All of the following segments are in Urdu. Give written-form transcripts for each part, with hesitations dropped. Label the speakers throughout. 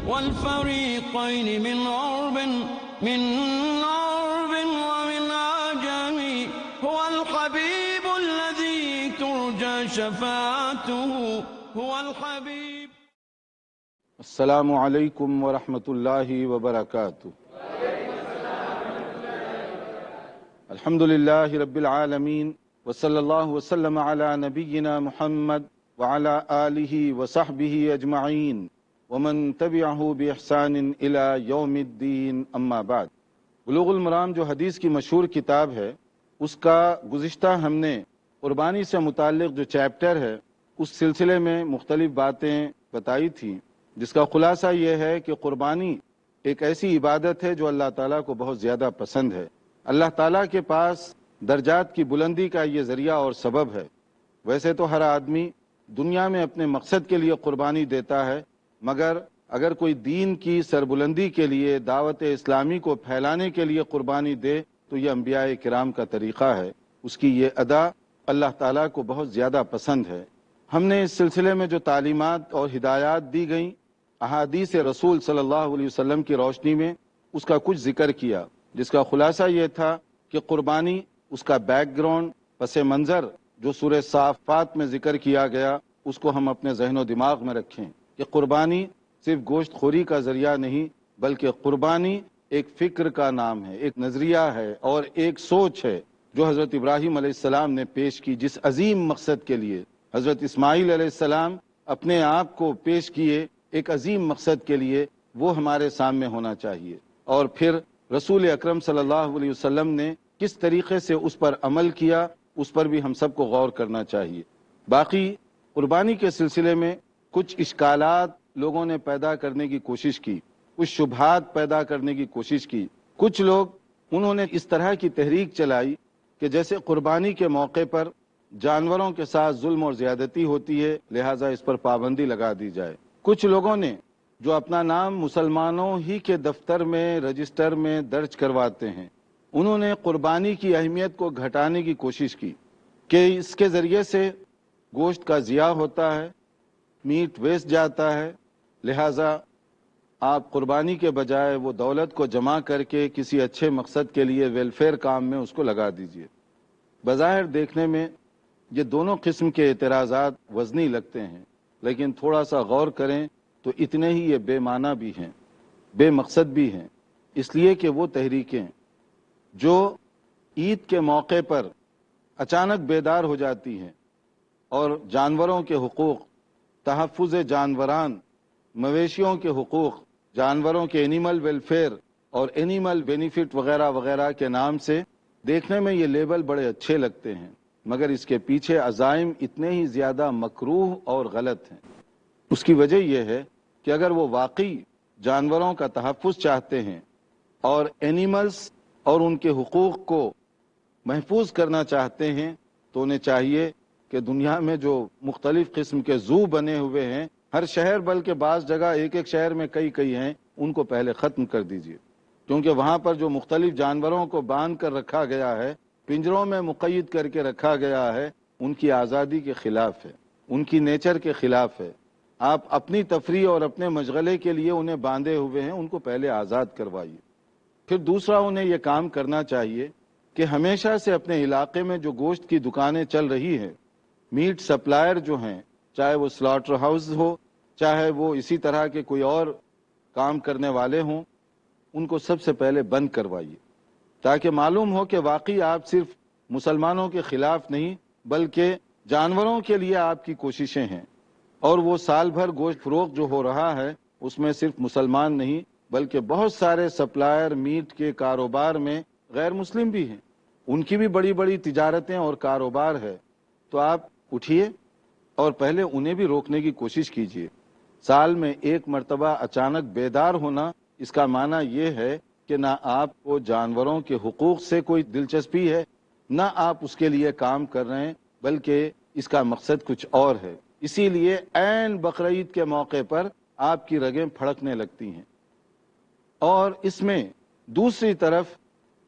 Speaker 1: والفريقين من عرب ومن عجم هو الحبيب الذي ترجى شفاعته هو الحبيب.
Speaker 2: السلام علیکم ورحمۃ اللہ وبرکاتہ. الحمد للہ رب العالمین وصلی اللہ وسلم علی نبینا محمد وعلی آلہ وصحبہ اجمعین ومن تبعہ باحسان الی یوم الدین. اما بعد. بلوغ المرام جو حدیث کی مشہور کتاب ہے، اس کا گزشتہ ہم نے قربانی سے متعلق جو چیپٹر ہے اس سلسلے میں مختلف باتیں بتائی تھیں، جس کا خلاصہ یہ ہے کہ قربانی ایک ایسی عبادت ہے جو اللہ تعالیٰ کو بہت زیادہ پسند ہے. اللہ تعالیٰ کے پاس درجات کی بلندی کا یہ ذریعہ اور سبب ہے. ویسے تو ہر آدمی دنیا میں اپنے مقصد کے لیے قربانی دیتا ہے، مگر اگر کوئی دین کی سربلندی کے لیے، دعوت اسلامی کو پھیلانے کے لیے قربانی دے تو یہ انبیاء کرام کا طریقہ ہے. اس کی یہ ادا اللہ تعالیٰ کو بہت زیادہ پسند ہے. ہم نے اس سلسلے میں جو تعلیمات اور ہدایات دی گئیں احادیث رسول صلی اللہ علیہ وسلم کی روشنی میں، اس کا کچھ ذکر کیا، جس کا خلاصہ یہ تھا کہ قربانی، اس کا بیک گراؤنڈ، پس منظر جو سورہ صافات میں ذکر کیا گیا، اس کو ہم اپنے ذہن و دماغ میں رکھیں کہ قربانی صرف گوشت خوری کا ذریعہ نہیں، بلکہ قربانی ایک فکر کا نام ہے، ایک نظریہ ہے اور ایک سوچ ہے جو حضرت ابراہیم علیہ السلام نے پیش کی. جس عظیم مقصد کے لیے حضرت اسماعیل علیہ السلام اپنے آپ کو پیش کیے، ایک عظیم مقصد کے لیے، وہ ہمارے سامنے ہونا چاہیے. اور پھر رسول اکرم صلی اللہ علیہ وسلم نے کس طریقے سے اس پر عمل کیا، اس پر بھی ہم سب کو غور کرنا چاہیے. باقی قربانی کے سلسلے میں کچھ اشکالات لوگوں نے پیدا کرنے کی کوشش کی، کچھ شبہات پیدا کرنے کی کوشش کی. کچھ لوگ انہوں نے اس طرح کی تحریک چلائی کہ جیسے قربانی کے موقع پر جانوروں کے ساتھ ظلم اور زیادتی ہوتی ہے، لہٰذا اس پر پابندی لگا دی جائے. کچھ لوگوں نے جو اپنا نام مسلمانوں ہی کے دفتر میں، رجسٹر میں درج کرواتے ہیں، انہوں نے قربانی کی اہمیت کو گھٹانے کی کوشش کی کہ اس کے ذریعے سے گوشت کا ضیاع ہوتا ہے، میٹ ویسٹ جاتا ہے، لہٰذا آپ قربانی کے بجائے وہ دولت کو جمع کر کے کسی اچھے مقصد کے لیے ویلفیئر کام میں اس کو لگا دیجیے. بظاہر دیکھنے میں یہ دونوں قسم کے اعتراضات وزنی لگتے ہیں، لیکن تھوڑا سا غور کریں تو اتنے ہی یہ بے معنی بھی ہیں، بے مقصد بھی ہیں. اس لیے کہ وہ تحریکیں جو عید کے موقع پر اچانک بیدار ہو جاتی ہیں اور جانوروں کے حقوق، تحفظ جانوران، مویشیوں کے حقوق، جانوروں کے اینیمل ویلفیئر اور اینیمل بینیفٹ وغیرہ وغیرہ کے نام سے، دیکھنے میں یہ لیبل بڑے اچھے لگتے ہیں، مگر اس کے پیچھے عزائم اتنے ہی زیادہ مکروہ اور غلط ہیں. اس کی وجہ یہ ہے کہ اگر وہ واقعی جانوروں کا تحفظ چاہتے ہیں اور اینیملز اور ان کے حقوق کو محفوظ کرنا چاہتے ہیں، تو انہیں چاہیے کہ دنیا میں جو مختلف قسم کے زو بنے ہوئے ہیں، ہر شہر بلکہ بعض جگہ ایک شہر میں کئی ہیں، ان کو پہلے ختم کر دیجیے. کیونکہ وہاں پر جو مختلف جانوروں کو باندھ کر رکھا گیا ہے، پنجروں میں مقید کر کے رکھا گیا ہے، ان کی آزادی کے خلاف ہے، ان کی نیچر کے خلاف ہے. آپ اپنی تفریح اور اپنے مشغلے کے لیے انہیں باندھے ہوئے ہیں، ان کو پہلے آزاد کروائیے. پھر دوسرا انہیں یہ کام کرنا چاہیے کہ ہمیشہ سے اپنے علاقے میں جو گوشت کی دکانیں چل رہی ہیں، میٹ سپلائر جو ہیں، چاہے وہ سلاٹر ہاؤس ہو، چاہے وہ اسی طرح کے کوئی اور کام کرنے والے ہوں، ان کو سب سے پہلے بند کروائیے، تاکہ معلوم ہو کہ واقعی آپ صرف مسلمانوں کے خلاف نہیں، بلکہ جانوروں کے لیے آپ کی کوششیں ہیں. اور وہ سال بھر گوشت فروخت جو ہو رہا ہے، اس میں صرف مسلمان نہیں بلکہ بہت سارے سپلائر میٹ کے کاروبار میں غیر مسلم بھی ہیں، ان کی بھی بڑی بڑی تجارتیں اور کاروبار ہے. تو آپ اٹھیے اور پہلے انہیں بھی روکنے کی کوشش کیجیے. سال میں ایک مرتبہ اچانک بیدار ہونا، اس کا معنی یہ ہے کہ نہ آپ کو جانوروں کے حقوق سے کوئی دلچسپی ہے، نہ آپ اس کے لیے کام کر رہے ہیں، بلکہ اس کا مقصد کچھ اور ہے. اسی لیے عین بقرعید کے موقع پر آپ کی رگیں پھڑکنے لگتی ہیں. اور اس میں دوسری طرف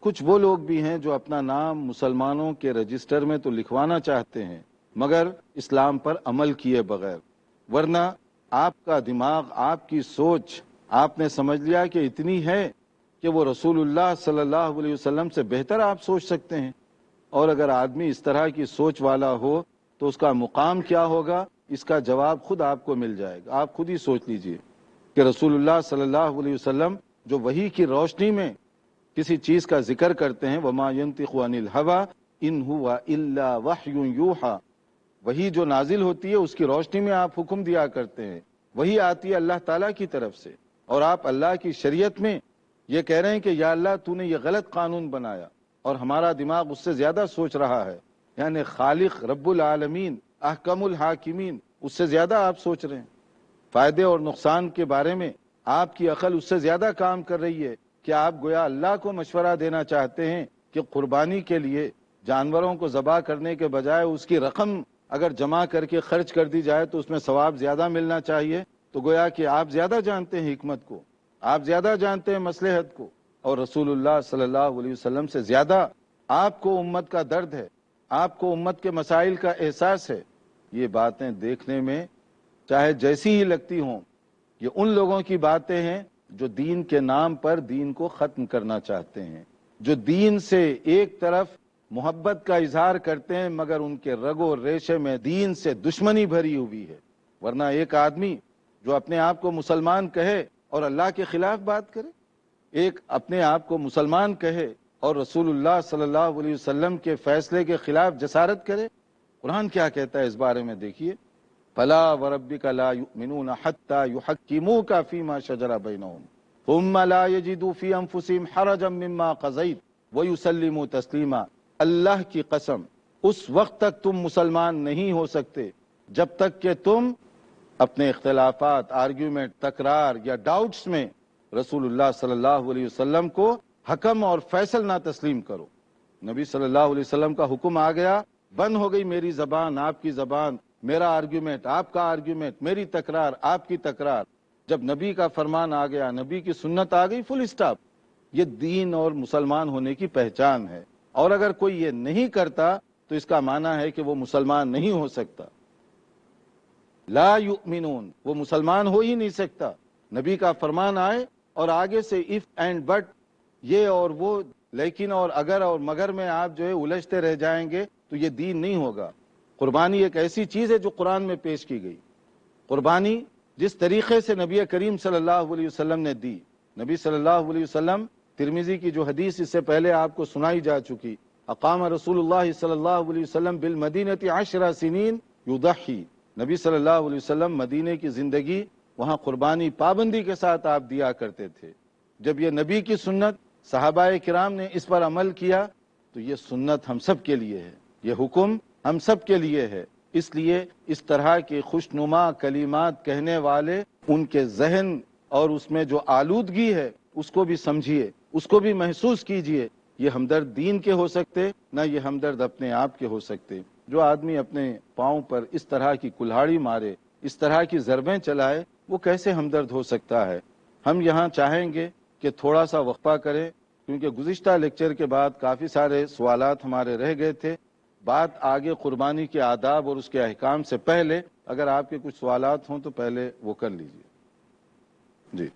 Speaker 2: کچھ وہ لوگ بھی ہیں جو اپنا نام مسلمانوں کے رجسٹر میں تو لکھوانا چاہتے ہیں، مگر اسلام پر عمل کیے بغیر. ورنہ آپ کا دماغ، آپ کی سوچ آپ نے سمجھ لیا کہ اتنی ہے کہ وہ رسول اللہ صلی اللہ علیہ وسلم سے بہتر آپ سوچ سکتے ہیں. اور اگر آدمی اس طرح کی سوچ والا ہو تو اس کا مقام کیا ہوگا، اس کا جواب خود آپ کو مل جائے گا. آپ خود ہی سوچ لیجئے کہ رسول اللہ صلی اللہ علیہ وسلم جو وحی کی روشنی میں کسی چیز کا ذکر کرتے ہیں، وما ينطق عن الهوى ان هو الا وحی یوحى، وہی جو نازل ہوتی ہے اس کی روشنی میں آپ حکم دیا کرتے ہیں، وہی آتی ہے اللہ تعالیٰ کی طرف سے، اور آپ اللہ کی شریعت میں یہ کہہ رہے ہیں کہ یا اللہ تو نے یہ غلط قانون بنایا اور ہمارا دماغ اس سے زیادہ سوچ رہا ہے. یعنی خالق رب العالمین احکم الحاکمین اس سے زیادہ آپ سوچ رہے ہیں. فائدے اور نقصان کے بارے میں آپ کی عقل اس سے زیادہ کام کر رہی ہے کہ آپ گویا اللہ کو مشورہ دینا چاہتے ہیں کہ قربانی کے لیے جانوروں کو ذبح کرنے کے بجائے اس کی رقم اگر جمع کر کے خرچ کر دی جائے تو اس میں ثواب زیادہ ملنا چاہیے. تو گویا کہ آپ زیادہ جانتے ہیں حکمت کو، آپ زیادہ جانتے ہیں مصلحت کو، اور رسول اللہ صلی اللہ علیہ وسلم سے زیادہ آپ کو امت کا درد ہے، آپ کو امت کے مسائل کا احساس ہے. یہ باتیں دیکھنے میں چاہے جیسی ہی لگتی ہوں، یہ ان لوگوں کی باتیں ہیں جو دین کے نام پر دین کو ختم کرنا چاہتے ہیں، جو دین سے ایک طرف محبت کا اظہار کرتے ہیں مگر ان کے رگ و ریشے میں دین سے دشمنی بھری ہوئی ہے. ورنہ ایک آدمی جو اپنے آپ کو مسلمان کہے اور اللہ کے خلاف بات کرے، ایک اپنے آپ کو مسلمان کہے اور رسول اللہ صلی اللہ علیہ وسلم کے فیصلے کے خلاف جسارت کرے. قرآن کیا کہتا ہے اس بارے میں دیکھیے، فلا وربک لا یؤمنون حتی یحکموک فیما شجر بینہم ثم لا یجدوا فی انفسہم حرجا مما قضیت ویسلموا تسلیما. اللہ کی قسم اس وقت تک تم مسلمان نہیں ہو سکتے جب تک کہ تم اپنے اختلافات، آرگیومنٹ، تکرار یا ڈاؤٹس میں رسول اللہ صلی اللہ علیہ وسلم کو حکم اور فیصل نہ تسلیم کرو. نبی صلی اللہ علیہ وسلم کا حکم آ گیا، بند ہو گئی میری زبان آپ کی زبان، میرا آرگیومنٹ آپ کا آرگیومنٹ، میری تکرار آپ کی تکرار. جب نبی کا فرمان آ گیا، نبی کی سنت آ گئی، فل اسٹاپ. یہ دین اور مسلمان ہونے کی پہچان ہے، اور اگر کوئی یہ نہیں کرتا تو اس کا معنی ہے کہ وہ مسلمان نہیں ہو سکتا. لا یؤمنون، وہ مسلمان ہو ہی نہیں سکتا. نبی کا فرمان آئے اور آگے سے اف اینڈ بٹ، یہ اور وہ، لیکن اور اگر اور مگر میں آپ جو ہے الجھتے رہ جائیں گے تو یہ دین نہیں ہوگا. قربانی ایک ایسی چیز ہے جو قرآن میں پیش کی گئی. قربانی جس طریقے سے نبی کریم صلی اللہ علیہ وسلم نے دی، نبی صلی اللہ علیہ وسلم، ترمذی کی جو حدیث اس سے پہلے آپ کو سنائی جا چکی، اقام رسول اللہ صلی اللہ علیہ وسلم بالمدینہ 10 سنین یضحی، نبی صلی اللہ علیہ وسلم مدینے کی زندگی وہاں قربانی پابندی کے ساتھ آپ دیا کرتے تھے. جب یہ نبی کی سنت، صحابہ کرام نے اس پر عمل کیا تو یہ سنت ہم سب کے لیے ہے، یہ حکم ہم سب کے لیے ہے. اس لیے اس طرح کے خوشنما کلمات کہنے والے، ان کے ذہن اور اس میں جو آلودگی ہے اس کو بھی سمجھیے، اس کو بھی محسوس کیجئے. یہ ہمدرد دین کے ہو سکتے، نہ یہ ہمدرد اپنے آپ کے ہو سکتے. جو آدمی اپنے پاؤں پر اس طرح کی کلہاڑی مارے، اس طرح کی ضربیں چلائے، وہ کیسے ہمدرد ہو سکتا ہے؟ ہم یہاں چاہیں گے کہ تھوڑا سا وقفہ کریں، کیونکہ گزشتہ لیکچر کے بعد کافی سارے سوالات ہمارے رہ گئے تھے. بات آگے قربانی کے آداب اور اس کے احکام سے پہلے اگر آپ کے کچھ سوالات ہوں تو پہلے وہ کر لیجیے. جی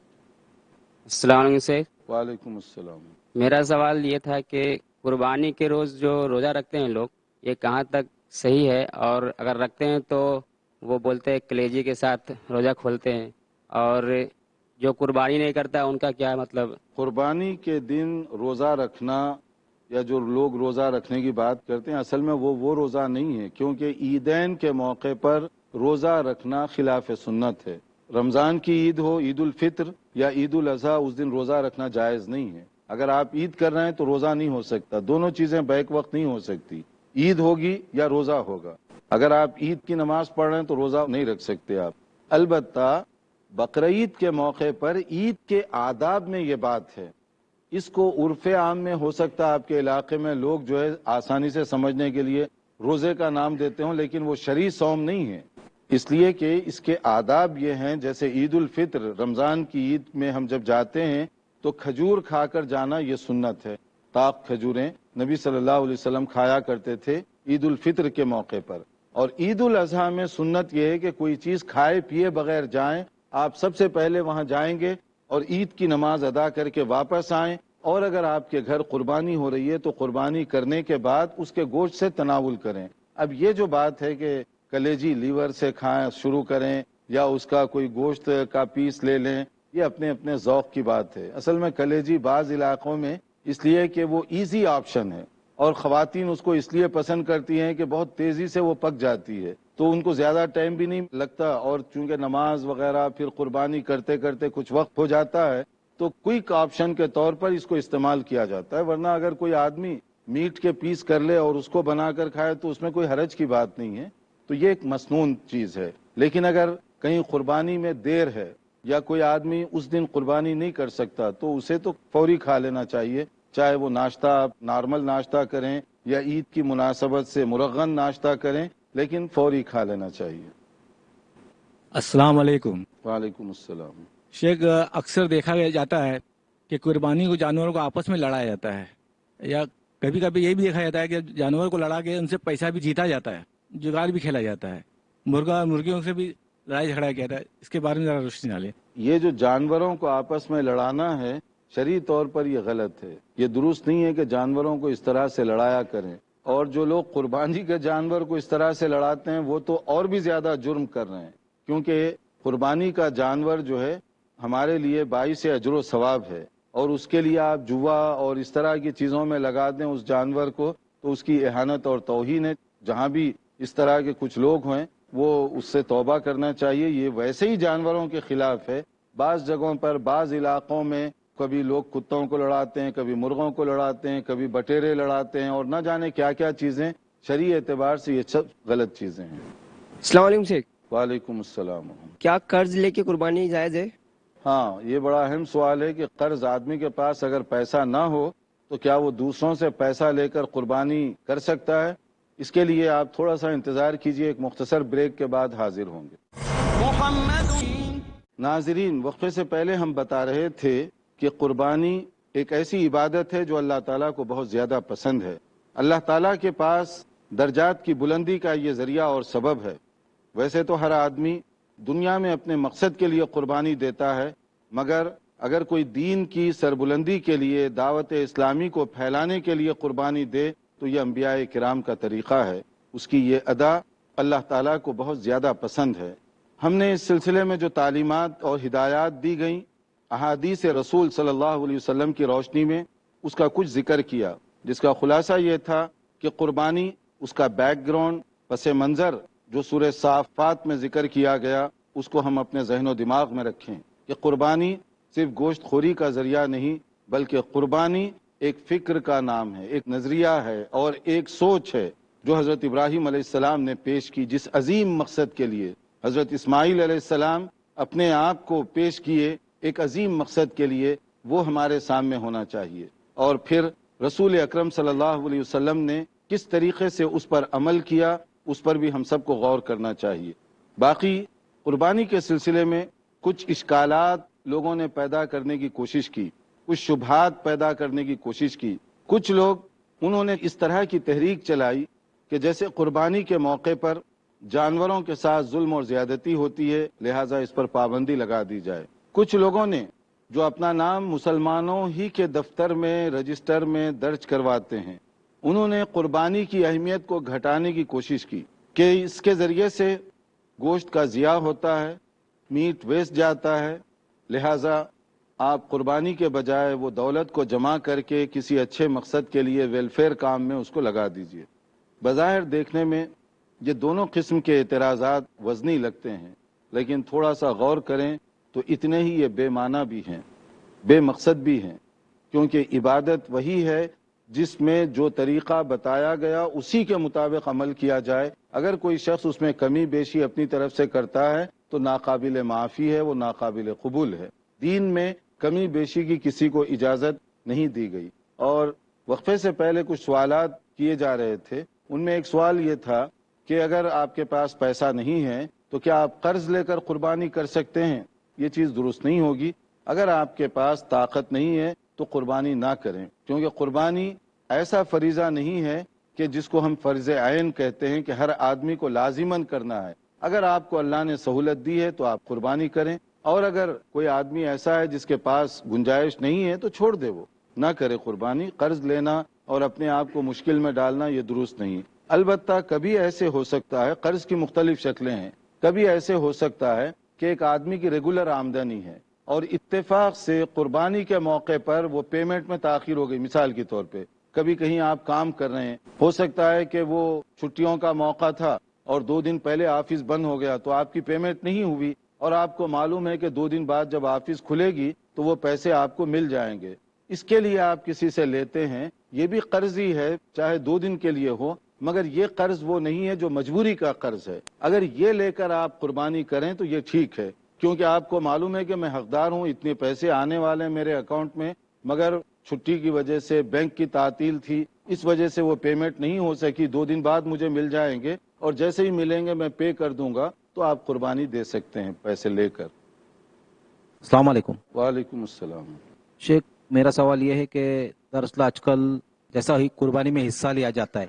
Speaker 3: السلام علیکم سیخ.
Speaker 2: وعلیکم السلام.
Speaker 3: میرا سوال یہ تھا کہ قربانی کے روز جو روزہ رکھتے ہیں لوگ، یہ کہاں تک صحیح ہے؟ اور اگر رکھتے ہیں تو وہ بولتے ہیں کلیجی کے ساتھ روزہ کھولتے ہیں، اور جو قربانی نہیں کرتا ان کا کیا مطلب؟
Speaker 2: قربانی کے دن روزہ رکھنا یا جو لوگ روزہ رکھنے کی بات کرتے ہیں، اصل میں وہ روزہ نہیں ہے، کیونکہ عیدین کے موقع پر روزہ رکھنا خلاف سنت ہے. رمضان کی عید ہو، عید الفطر یا عید الاضحیٰ، اس دن روزہ رکھنا جائز نہیں ہے. اگر آپ عید کر رہے ہیں تو روزہ نہیں ہو سکتا، دونوں چیزیں بیک وقت نہیں ہو سکتی. عید ہوگی یا روزہ ہوگا. اگر آپ عید کی نماز پڑھ رہے ہیں تو روزہ نہیں رکھ سکتے آپ. البتہ بقرعید کے موقع پر عید کے آداب میں یہ بات ہے. اس کو عرف عام میں ہو سکتا ہے آپ کے علاقے میں لوگ جو ہے آسانی سے سمجھنے کے لیے روزے کا نام دیتے ہوں، لیکن وہ شرعی صوم نہیں ہے. اس لیے کہ اس کے آداب یہ ہیں، جیسے عید الفطر، رمضان کی عید میں ہم جب جاتے ہیں تو کھجور کھا کر جانا یہ سنت ہے. طاق کھجوریں نبی صلی اللہ علیہ وسلم کھایا کرتے تھے عید الفطر کے موقع پر. اور عید الاضحیٰ میں سنت یہ ہے کہ کوئی چیز کھائے پیے بغیر جائیں. آپ سب سے پہلے وہاں جائیں گے اور عید کی نماز ادا کر کے واپس آئیں، اور اگر آپ کے گھر قربانی ہو رہی ہے تو قربانی کرنے کے بعد اس کے گوشت سے تناول کریں۔ اب یہ جو بات ہے کہ کلیجی لیور سے کھائیں شروع کریں یا اس کا کوئی گوشت کا پیس لے لیں، یہ اپنے اپنے ذوق کی بات ہے۔ اصل میں کلیجی بعض علاقوں میں اس لیے کہ وہ ایزی آپشن ہے، اور خواتین اس کو اس لیے پسند کرتی ہیں کہ بہت تیزی سے وہ پک جاتی ہے، تو ان کو زیادہ ٹائم بھی نہیں لگتا، اور چونکہ نماز وغیرہ پھر قربانی کرتے کرتے کچھ وقت ہو جاتا ہے، تو کوئک آپشن کے طور پر اس کو استعمال کیا جاتا ہے۔ ورنہ اگر کوئی آدمی میٹ کے پیس کر لے اور اس کو بنا کر کھائے تو اس میں کوئی حرج کی بات نہیں ہے، تو یہ ایک مسنون چیز ہے۔ لیکن اگر کہیں قربانی میں دیر ہے یا کوئی آدمی اس دن قربانی نہیں کر سکتا تو اسے تو فوری کھا لینا چاہیے، چاہے وہ ناشتہ آپ نارمل ناشتہ کریں یا عید کی مناسبت سے مرغن ناشتہ کریں، لیکن فوری کھا لینا چاہیے۔
Speaker 4: السلام علیکم
Speaker 2: وعلیکم السلام۔
Speaker 4: شیخ، اکثر دیکھا جاتا ہے کہ قربانی کو جانوروں کو آپس میں لڑایا جاتا ہے، یا کبھی کبھی یہ بھی دیکھا جاتا ہے کہ جانور کو لڑا کے ان سے پیسہ بھی جیتا جاتا ہے، جگار بھی کھیلا جاتا ہے، مرغیوں سے بھی لڑائی جھگڑا کیا جاتا ہے۔ اس کے بارے میں ذرا روشنی ڈالیں۔
Speaker 2: یہ جو جانوروں کو آپس میں لڑانا ہے، شرعی طور پر یہ غلط ہے، یہ درست نہیں ہے کہ جانوروں کو اس طرح سے لڑایا کریں، اور جو لوگ قربانی کے جانور کو اس طرح سے لڑاتے ہیں وہ تو اور بھی زیادہ جرم کر رہے ہیں، کیونکہ قربانی کا جانور جو ہے ہمارے لیے باعث اجر و ثواب ہے، اور اس کے لیے آپ جوا اور اس طرح کی چیزوں میں لگا دیں اس جانور کو تو اس کی اہانت اور توہین ہے۔ جہاں بھی اس طرح کے کچھ لوگ ہیں وہ اس سے توبہ کرنا چاہیے، یہ ویسے ہی جانوروں کے خلاف ہے۔ بعض جگہوں پر بعض علاقوں میں کبھی لوگ کتوں کو لڑاتے ہیں، کبھی مرغوں کو لڑاتے ہیں، کبھی بٹیرے لڑاتے ہیں، اور نہ جانے کیا کیا چیزیں، شرعی اعتبار سے یہ سب غلط چیزیں ہیں۔
Speaker 5: السلام علیکم شیخ،
Speaker 2: وعلیکم السلام۔
Speaker 5: کیا قرض لے کے قربانی جائز ہے؟
Speaker 2: ہاں، یہ بڑا اہم سوال ہے کہ قرض آدمی کے پاس اگر پیسہ نہ ہو تو کیا وہ دوسروں سے پیسہ لے کر قربانی کر سکتا ہے؟ اس کے لیے آپ تھوڑا سا انتظار کیجئے، ایک مختصر بریک کے بعد حاضر ہوں گے۔
Speaker 1: محمد
Speaker 2: ناظرین، وقفے سے پہلے ہم بتا رہے تھے کہ قربانی ایک ایسی عبادت ہے جو اللہ تعالیٰ کو بہت زیادہ پسند ہے۔ اللہ تعالیٰ کے پاس درجات کی بلندی کا یہ ذریعہ اور سبب ہے۔ ویسے تو ہر آدمی دنیا میں اپنے مقصد کے لیے قربانی دیتا ہے، مگر اگر کوئی دین کی سربلندی کے لیے، دعوت اسلامی کو پھیلانے کے لیے قربانی دے تو یہ انبیاء کرام کا طریقہ ہے، اس کی یہ ادا اللہ تعالیٰ کو بہت زیادہ پسند ہے۔ ہم نے اس سلسلے میں جو تعلیمات اور ہدایات دی گئیں احادیث رسول صلی اللہ علیہ وسلم کی روشنی میں، اس کا کچھ ذکر کیا، جس کا خلاصہ یہ تھا کہ قربانی، اس کا بیک گراؤنڈ، پس منظر جو سورہ صافات میں ذکر کیا گیا، اس کو ہم اپنے ذہن و دماغ میں رکھیں کہ قربانی صرف گوشت خوری کا ذریعہ نہیں، بلکہ قربانی ایک فکر کا نام ہے، ایک نظریہ ہے اور ایک سوچ ہے جو حضرت ابراہیم علیہ السلام نے پیش کی، جس عظیم مقصد کے لیے حضرت اسماعیل علیہ السلام اپنے آپ کو پیش کیے، ایک عظیم مقصد کے لیے، وہ ہمارے سامنے ہونا چاہیے۔ اور پھر رسول اکرم صلی اللہ علیہ وسلم نے کس طریقے سے اس پر عمل کیا، اس پر بھی ہم سب کو غور کرنا چاہیے۔ باقی قربانی کے سلسلے میں کچھ اشکالات لوگوں نے پیدا کرنے کی کوشش کی، کچھ شبہات پیدا کرنے کی کوشش کی۔ کچھ لوگ انہوں نے اس طرح کی تحریک چلائی کہ جیسے قربانی کے موقع پر جانوروں کے ساتھ ظلم اور زیادتی ہوتی ہے، لہٰذا اس پر پابندی لگا دی جائے۔ کچھ لوگوں نے جو اپنا نام مسلمانوں ہی کے دفتر میں رجسٹر میں درج کرواتے ہیں، انہوں نے قربانی کی اہمیت کو گھٹانے کی کوشش کی کہ اس کے ذریعے سے گوشت کا ضیاع ہوتا ہے، میٹ ویسٹ جاتا ہے، لہٰذا آپ قربانی کے بجائے وہ دولت کو جمع کر کے کسی اچھے مقصد کے لیے ویلفیئر کام میں اس کو لگا دیجئے۔ بظاہر دیکھنے میں یہ دونوں قسم کے اعتراضات وزنی لگتے ہیں، لیکن تھوڑا سا غور کریں تو اتنے ہی یہ بے معنی بھی ہیں، بے مقصد بھی ہیں، کیونکہ عبادت وہی ہے جس میں جو طریقہ بتایا گیا اسی کے مطابق عمل کیا جائے۔ اگر کوئی شخص اس میں کمی بیشی اپنی طرف سے کرتا ہے تو ناقابل معافی ہے، وہ ناقابل قبول ہے۔ دین میں کمی بیشی کی کسی کو اجازت نہیں دی گئی۔ اور وقفے سے پہلے کچھ سوالات کیے جا رہے تھے، ان میں ایک سوال یہ تھا کہ اگر آپ کے پاس پیسہ نہیں ہے تو کیا آپ قرض لے کر قربانی کر سکتے ہیں؟ یہ چیز درست نہیں ہوگی۔ اگر آپ کے پاس طاقت نہیں ہے تو قربانی نہ کریں، کیونکہ قربانی ایسا فریضہ نہیں ہے کہ جس کو ہم فرض عین کہتے ہیں کہ ہر آدمی کو لازماً کرنا ہے۔ اگر آپ کو اللہ نے سہولت دی ہے تو آپ قربانی کریں، اور اگر کوئی آدمی ایسا ہے جس کے پاس گنجائش نہیں ہے تو چھوڑ دے، وہ نہ کرے قربانی۔ قرض لینا اور اپنے آپ کو مشکل میں ڈالنا یہ درست نہیں۔ البتہ کبھی ایسے ہو سکتا ہے، قرض کی مختلف شکلیں ہیں، کبھی ایسے ہو سکتا ہے کہ ایک آدمی کی ریگولر آمدنی ہے اور اتفاق سے قربانی کے موقع پر وہ پیمنٹ میں تاخیر ہو گئی۔ مثال کے طور پہ کبھی کہیں آپ کام کر رہے ہیں، ہو سکتا ہے کہ وہ چھٹیوں کا موقع تھا اور 2 دن پہلے آفس بند ہو گیا تو آپ کی پیمنٹ نہیں ہوئی، اور آپ کو معلوم ہے کہ 2 دن بعد جب آفس کھلے گی تو وہ پیسے آپ کو مل جائیں گے۔ اس کے لیے آپ کسی سے لیتے ہیں، یہ بھی قرض ہی ہے، چاہے 2 دن کے لیے ہو، مگر یہ قرض وہ نہیں ہے جو مجبوری کا قرض ہے۔ اگر یہ لے کر آپ قربانی کریں تو یہ ٹھیک ہے، کیونکہ آپ کو معلوم ہے کہ میں حقدار ہوں، اتنے پیسے آنے والے ہیں میرے اکاؤنٹ میں، مگر چھٹی کی وجہ سے، بینک کی تعطیل تھی، اس وجہ سے وہ پیمنٹ نہیں ہو سکی، 2 دن بعد مجھے مل جائیں گے اور جیسے ہی ملیں گے میں پے کر دوں گا، تو آپ قربانی دے سکتے ہیں پیسے لے کر۔
Speaker 6: السلام علیکم
Speaker 2: وعلیکم السلام۔
Speaker 6: شیخ، میرا سوال یہ ہے کہ دراصل آج کل جیسا ہی قربانی میں حصہ لیا جاتا ہے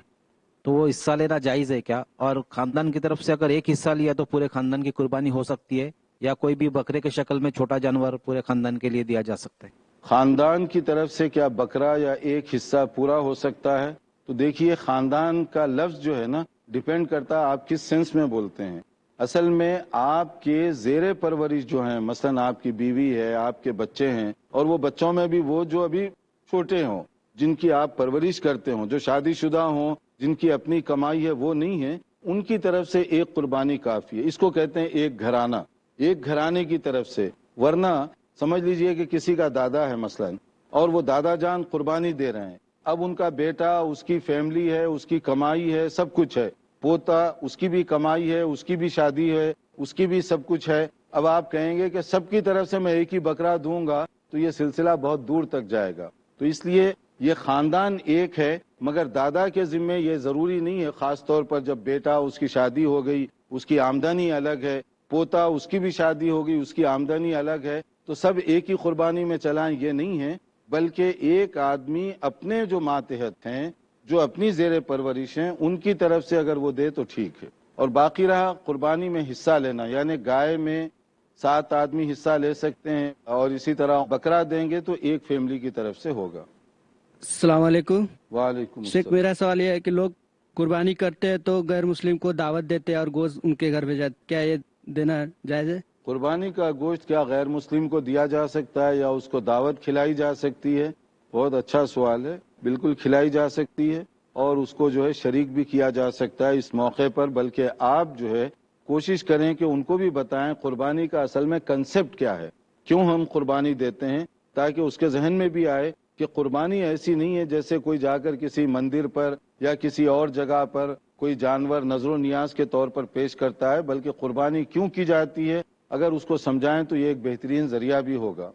Speaker 6: تو وہ حصہ لینا جائز ہے کیا؟ اور خاندان کی طرف سے اگر ایک حصہ لیا تو پورے خاندان کی قربانی ہو سکتی ہے، یا کوئی بھی بکرے کے شکل میں چھوٹا جانور پورے خاندان کے لیے دیا جا سکتا ہے؟
Speaker 2: خاندان کی طرف سے کیا بکرا یا ایک حصہ پورا ہو سکتا ہے؟ تو دیکھیے، خاندان کا لفظ جو ہے نا، ڈیپینڈ کرتا ہے آپ کس سینس میں بولتے ہیں۔ اصل میں آپ کے زیر پرورش جو ہیں، مثلا آپ کی بیوی ہے، آپ کے بچے ہیں، اور وہ بچوں میں بھی وہ جو ابھی چھوٹے ہوں، جن کی آپ پرورش کرتے ہوں، جو شادی شدہ ہوں، جن کی اپنی کمائی ہے، وہ نہیں ہے، ان کی طرف سے ایک قربانی کافی ہے۔ اس کو کہتے ہیں ایک گھرانہ، ایک گھرانے کی طرف سے۔ ورنہ سمجھ لیجئے کہ کسی کا دادا ہے مثلا، اور وہ دادا جان قربانی دے رہے ہیں، اب ان کا بیٹا، اس کی فیملی ہے، اس کی کمائی ہے، سب کچھ ہے، پوتا، اس کی بھی کمائی ہے، اس کی بھی شادی ہے، اس کی بھی سب کچھ ہے۔ اب آپ کہیں گے کہ سب کی طرف سے میں ایک ہی بکرا دوں گا تو یہ سلسلہ بہت دور تک جائے گا۔ تو اس لیے یہ خاندان ایک ہے، مگر دادا کے ذمے یہ ضروری نہیں ہے، خاص طور پر جب بیٹا، اس کی شادی ہو گئی، اس کی آمدنی الگ ہے، پوتا، اس کی بھی شادی ہو گئی، اس کی آمدنی الگ ہے، تو سب ایک ہی قربانی میں چلائیں، یہ نہیں ہے، بلکہ ایک آدمی اپنے جو ماتحت ہیں، جو اپنی زیر پرورش ہیں، ان کی طرف سے اگر وہ دے تو ٹھیک ہے۔ اور باقی رہا قربانی میں حصہ لینا، یعنی گائے میں 7 آدمی حصہ لے سکتے ہیں، اور اسی طرح بکرا دیں گے تو ایک فیملی کی طرف سے ہوگا۔
Speaker 5: السلام علیکم
Speaker 2: وعلیکم
Speaker 5: شیخ،
Speaker 2: السلام۔
Speaker 5: میرا سوال یہ ہے کہ لوگ قربانی کرتے ہیں تو غیر مسلم کو دعوت دیتے ہیں اور گوشت ان کے گھر بھیجا، کیا یہ دینا جائز ہے؟
Speaker 2: قربانی کا گوشت کیا غیر مسلم کو دیا جا سکتا ہے یا اس کو دعوت کھلائی جا سکتی ہے؟ بہت اچھا سوال ہے۔ بالکل کھلائی جا سکتی ہے، اور اس کو جو ہے شریک بھی کیا جا سکتا ہے اس موقع پر، بلکہ آپ جو ہے کوشش کریں کہ ان کو بھی بتائیں قربانی کا اصل میں کنسپٹ کیا ہے، کیوں ہم قربانی دیتے ہیں، تاکہ اس کے ذہن میں بھی آئے کہ قربانی ایسی نہیں ہے جیسے کوئی جا کر کسی مندر پر یا کسی اور جگہ پر کوئی جانور نظر و نیاز کے طور پر پیش کرتا ہے، بلکہ قربانی کیوں کی جاتی ہے، اگر اس کو سمجھائیں تو یہ ایک بہترین ذریعہ بھی ہوگا۔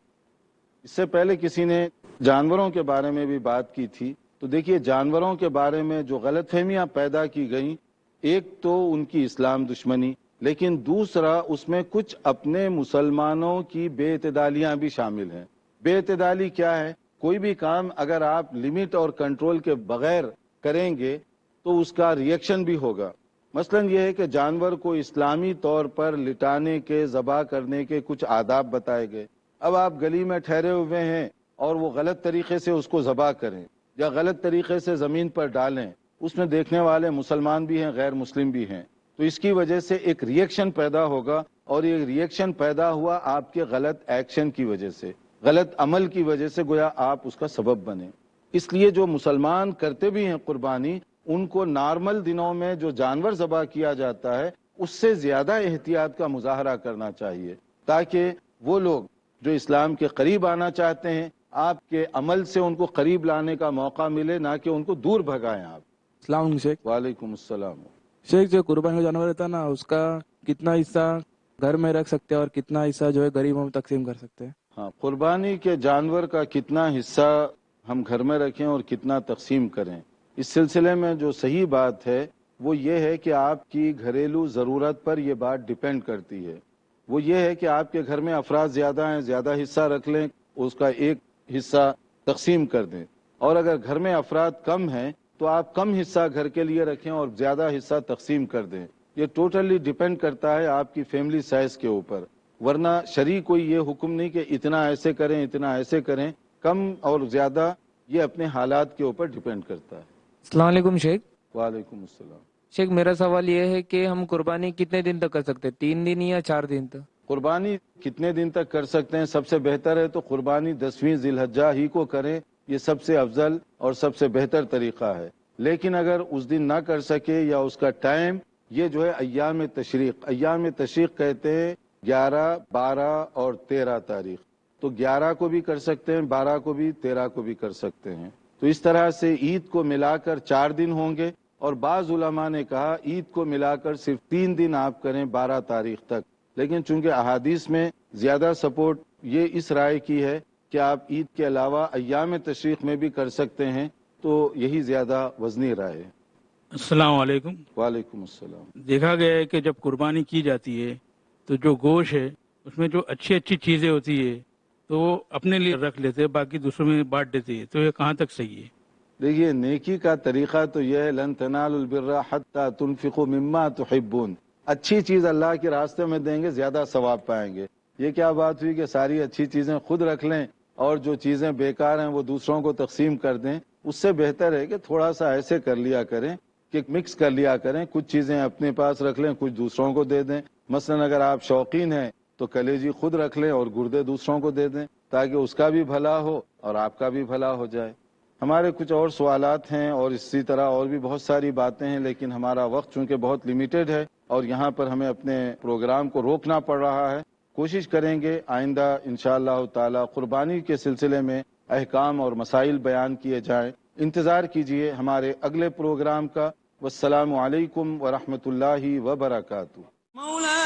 Speaker 2: اس سے پہلے کسی نے جانوروں کے بارے میں بھی بات کی تھی، تو دیکھیے جانوروں کے بارے میں جو غلط فہمیاں پیدا کی گئیں، ایک تو ان کی اسلام دشمنی، لیکن دوسرا اس میں کچھ اپنے مسلمانوں کی بے اعتدالیاں بھی شامل ہیں۔ بے اعتدالی کیا ہے؟ کوئی بھی کام اگر آپ لمٹ اور کنٹرول کے بغیر کریں گے تو اس کا ریئیکشن بھی ہوگا۔ مثلا یہ ہے کہ جانور کو اسلامی طور پر لٹانے کے، ذبح کرنے کے کچھ آداب بتائے گئے۔ اب آپ گلی میں ٹھہرے ہوئے ہیں اور وہ غلط طریقے سے اس کو ذبح کریں یا غلط طریقے سے زمین پر ڈالیں، اس میں دیکھنے والے مسلمان بھی ہیں، غیر مسلم بھی ہیں، تو اس کی وجہ سے ایک ریئیکشن پیدا ہوگا، اور یہ ریئیکشن پیدا ہوا آپ کے غلط ایکشن کی وجہ سے، غلط عمل کی وجہ سے، گویا آپ اس کا سبب بنے۔ اس لیے جو مسلمان کرتے بھی ہیں قربانی، ان کو نارمل دنوں میں جو جانور ذبح کیا جاتا ہے اس سے زیادہ احتیاط کا مظاہرہ کرنا چاہیے، تاکہ وہ لوگ جو اسلام کے قریب آنا چاہتے ہیں، آپ کے عمل سے ان کو قریب لانے کا موقع ملے، نہ کہ ان کو دور بھگائیں آپ۔
Speaker 4: السلام علیکم شیخ۔
Speaker 2: وعلیکم السلام۔
Speaker 4: شیخ، جو قربانی کا جانور رہتا ہے نا، اس کا کتنا حصہ گھر میں رکھ سکتے ہیں اور کتنا حصہ جو ہے غریبوں میں تقسیم کر سکتے ہیں؟
Speaker 2: ہاں، قربانی کے جانور کا کتنا حصہ ہم گھر میں رکھیں اور کتنا تقسیم کریں، اس سلسلے میں جو صحیح بات ہے وہ یہ ہے کہ آپ کی گھریلو ضرورت پر یہ بات ڈیپینڈ کرتی ہے۔ وہ یہ ہے کہ آپ کے گھر میں افراد زیادہ ہیں، زیادہ حصہ رکھ لیں، اس کا ایک حصہ تقسیم کر دیں، اور اگر گھر میں افراد کم ہیں تو آپ کم حصہ گھر کے لیے رکھیں اور زیادہ حصہ تقسیم کر دیں۔ یہ ٹوٹلی ڈیپینڈ کرتا ہے آپ کی فیملی سائز کے اوپر۔ ورنہ شرع کوئی یہ حکم نہیں کہ اتنا ایسے کریں اتنا ایسے کریں، کم اور زیادہ یہ اپنے حالات کے اوپر ڈیپینڈ کرتا ہے۔
Speaker 7: السلام علیکم شیخ۔
Speaker 2: وعلیکم السلام۔
Speaker 7: شیخ میرا سوال یہ ہے کہ ہم قربانی کتنے دن تک کر سکتے ہیں، 3 دن یا 4 دن تک؟
Speaker 2: قربانی کتنے دن تک کر سکتے ہیں؟ سب سے بہتر ہے تو قربانی 10ویں ذی الحجہ ہی کو کریں، یہ سب سے افضل اور سب سے بہتر طریقہ ہے۔ لیکن اگر اس دن نہ کر سکے یا اس کا ٹائم، یہ جو ہے ایام تشریق کہتے ہیں 11، 12 اور 13 تاریخ، تو 11 کو بھی کر سکتے ہیں، 12 کو بھی، 13 کو بھی کر سکتے ہیں۔ تو اس طرح سے عید کو ملا کر 4 دن ہوں گے، اور بعض علماء نے کہا عید کو ملا کر صرف 3 دن آپ کریں 12 تاریخ تک، لیکن چونکہ احادیث میں زیادہ سپورٹ یہ اس رائے کی ہے کہ آپ عید کے علاوہ ایام تشریق میں بھی کر سکتے ہیں، تو یہی زیادہ وزنی رائے ہے۔
Speaker 8: السلام علیکم۔
Speaker 2: وعلیکم السلام۔
Speaker 8: دیکھا گیا ہے کہ جب قربانی کی جاتی ہے تو جو گوشت ہے اس میں جو اچھی اچھی چیزیں ہوتی ہے تو وہ اپنے لیے رکھ لیتے ہیں، باقی دوسروں میں بانٹ دیتے ہیں، تو یہ کہاں تک صحیح ہے؟
Speaker 2: دیکھیے نیکی کا طریقہ تو یہ ہے، لن تنالوا البر حتى تنفقوا مما تحبون، اچھی چیز اللہ کے راستے میں دیں گے زیادہ ثواب پائیں گے۔ یہ کیا بات ہوئی کہ ساری اچھی چیزیں خود رکھ لیں اور جو چیزیں بیکار ہیں وہ دوسروں کو تقسیم کر دیں؟ اس سے بہتر ہے کہ تھوڑا سا ایسے کر لیا کریں کہ مکس کر لیا کریں، کچھ چیزیں اپنے پاس رکھ لیں، کچھ دوسروں کو دے دیں۔ مثلا اگر آپ شوقین ہیں تو کلیجی خود رکھ لیں اور گردے دوسروں کو دے دیں، تاکہ اس کا بھی بھلا ہو اور آپ کا بھی بھلا ہو جائے۔ ہمارے کچھ اور سوالات ہیں اور اسی طرح اور بھی بہت ساری باتیں ہیں، لیکن ہمارا وقت چونکہ بہت لیمیٹڈ ہے اور یہاں پر ہمیں اپنے پروگرام کو روکنا پڑ رہا ہے۔ کوشش کریں گے آئندہ انشاءاللہ تعالی قربانی کے سلسلے میں احکام اور مسائل بیان کیے جائیں۔ انتظار کیجئے ہمارے اگلے پروگرام کا۔ والسلام علیکم ورحمۃ اللہ وبرکاتہ۔
Speaker 1: مولانا